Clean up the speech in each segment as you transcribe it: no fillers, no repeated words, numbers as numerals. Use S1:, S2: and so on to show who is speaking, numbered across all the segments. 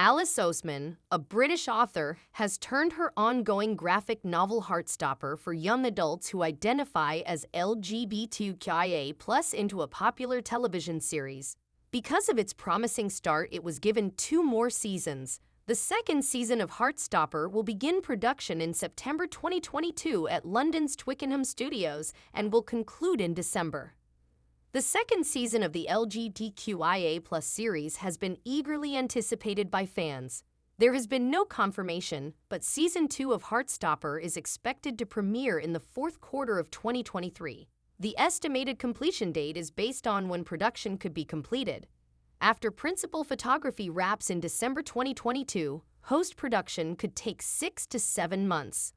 S1: Alice Oseman, a British author, has turned her ongoing graphic novel Heartstopper for young adults who identify as LGBTQIA+ into a popular television series. Because of its promising start, it was given 2 more seasons. The second season of Heartstopper will begin production in September 2022 at London's Twickenham Studios and will conclude in December. The second season of the LGBTQIA+ series has been eagerly anticipated by fans. There has been no confirmation, but Season 2 of Heartstopper is expected to premiere in the fourth quarter of 2023. The estimated completion date is based on when production could be completed. After principal photography wraps in December 2022, post-production could take 6 to 7 months.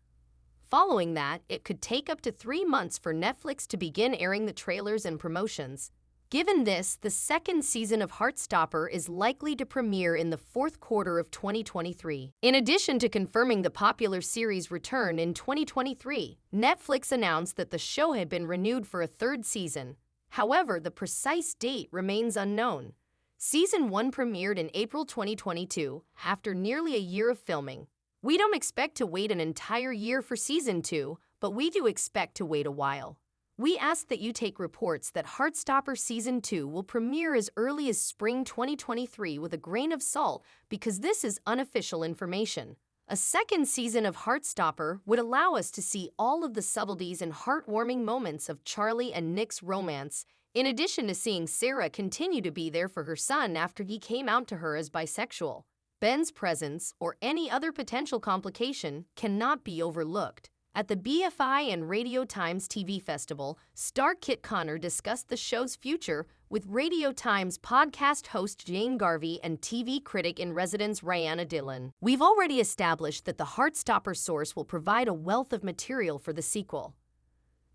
S1: Following that, it could take up to 3 months for Netflix to begin airing the trailers and promotions. Given this, the second season of Heartstopper is likely to premiere in the fourth quarter of 2023. In addition to confirming the popular series' return in 2023, Netflix announced that the show had been renewed for a third season. However, the precise date remains unknown. Season 1 premiered in April 2022, after nearly a year of filming. We don't expect to wait an entire year for Season 2, but we do expect to wait a while. We ask that you take reports that Heartstopper Season 2 will premiere as early as spring 2023 with a grain of salt because this is unofficial information. A second season of Heartstopper would allow us to see all of the subtleties and heartwarming moments of Charlie and Nick's romance, in addition to seeing Sarah continue to be there for her son after he came out to her as bisexual. Ben's presence, or any other potential complication, cannot be overlooked. At the BFI and Radio Times TV Festival, star Kit Connor discussed the show's future with Radio Times podcast host Jane Garvey and TV critic-in-residence Rihanna Dillon. We've already established that the Heartstopper source will provide a wealth of material for the sequel.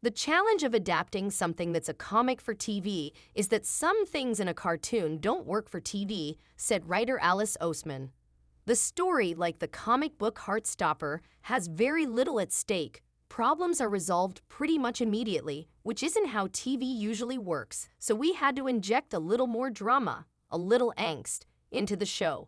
S1: The challenge of adapting something that's a comic for TV is that some things in a cartoon don't work for TV, said writer Alice Oseman. The story, like the comic book Heartstopper, has very little at stake. Problems are resolved pretty much immediately, which isn't how TV usually works, so we had to inject a little more drama, a little angst, into the show.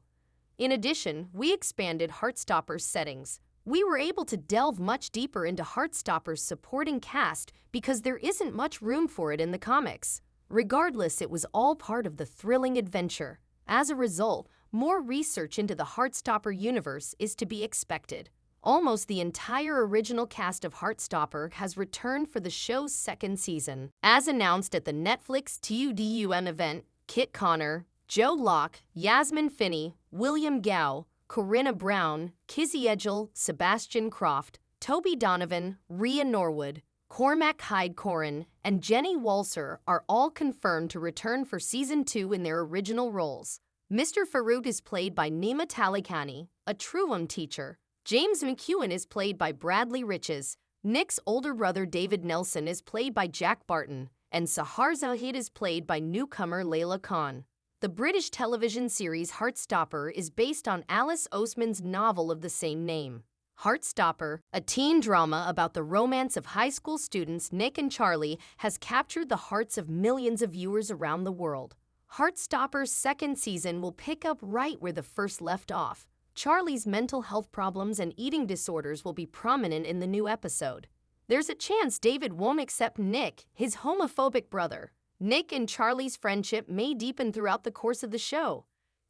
S1: In addition, we expanded Heartstopper's settings. We were able to delve much deeper into Heartstopper's supporting cast because there isn't much room for it in the comics. Regardless, it was all part of the thrilling adventure. As a result, more research into the Heartstopper universe is to be expected. Almost the entire original cast of Heartstopper has returned for the show's second season. As announced at the Netflix TUDUN event, Kit Connor, Joe Locke, Yasmin Finney, William Gow, Corinna Brown, Kizzy Edgell, Sebastian Croft, Toby Donovan, Rhea Norwood, Cormac Hyde-Corin, and Jenny Walser are all confirmed to return for Season 2 in their original roles. Mr. Farouk is played by Nima Talikani, a Truthful teacher. James McEwen is played by Bradley Riches. Nick's older brother David Nelson is played by Jack Barton, and Sahar Zahid is played by newcomer Layla Khan. The British television series Heartstopper is based on Alice Oseman's novel of the same name. Heartstopper, a teen drama about the romance of high school students Nick and Charlie, has captured the hearts of millions of viewers around the world. Heartstopper's second season will pick up right where the first left off. Charlie's mental health problems and eating disorders will be prominent in the new episode. There's a chance David won't accept Nick, his homophobic brother. Nick and Charlie's friendship may deepen throughout the course of the show.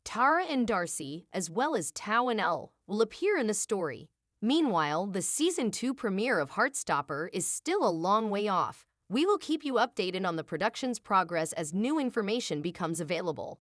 S1: Tara and Darcy, as well as Tao and Elle, will appear in the story. Meanwhile, the Season 2 premiere of Heartstopper is still a long way off. We will keep you updated on the production's progress as new information becomes available.